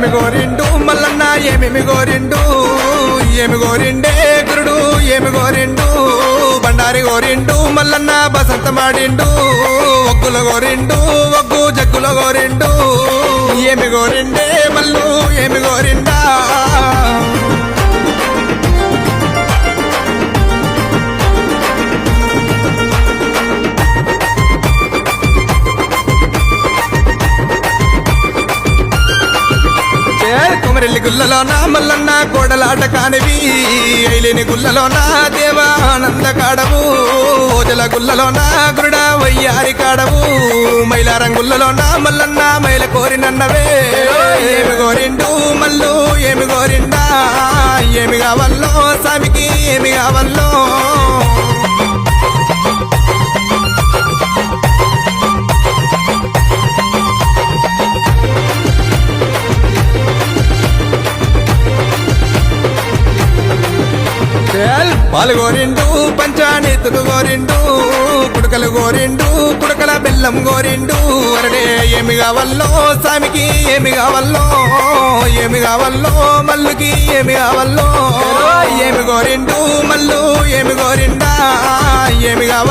ఏమి గోరిండు మల్లన్న ఏమేమి గోరిండు ఏమి గోరిండే గురుడు ఏమి గోరిండు బండారి గోరిండు మల్లన్న బసంత మాడిండు ఒగ్గుల గోరిండు ఒగ్గు జగ్గుల గోరిండు ఏమి గోరిండే మల్లు ఏమి గోరిండా కుమరెల్లి గుల్లలోనా మల్లన్న కోడలాట కానివి ఐలేని గుల్లలోనా దేవానంద కాడవు ఓజల గుల్లలోనా గురుడ వయ్యారి కాడవు మైలారం గుల్లలోనా మల్లన్న మైల కోరినన్నవే ఏమి గోరిండు మల్లు ఏమి గోరిండా ఏమి కావల్లో స్వామికి ఏమి కావల్లో పాలు గోరిండు పంచానీతులు గోరిండు కుడకలు గోరిండు కుడకల బెల్లం గోరిండు అరడే ఏమి కావల్లో స్వామికి ఏమి కావల్లో ఏమి కావల్లో మల్లుకి ఏమి కావల్లో ఏమి గోరిండు మల్లు ఏమి గోరిండా ఏమి కావాలి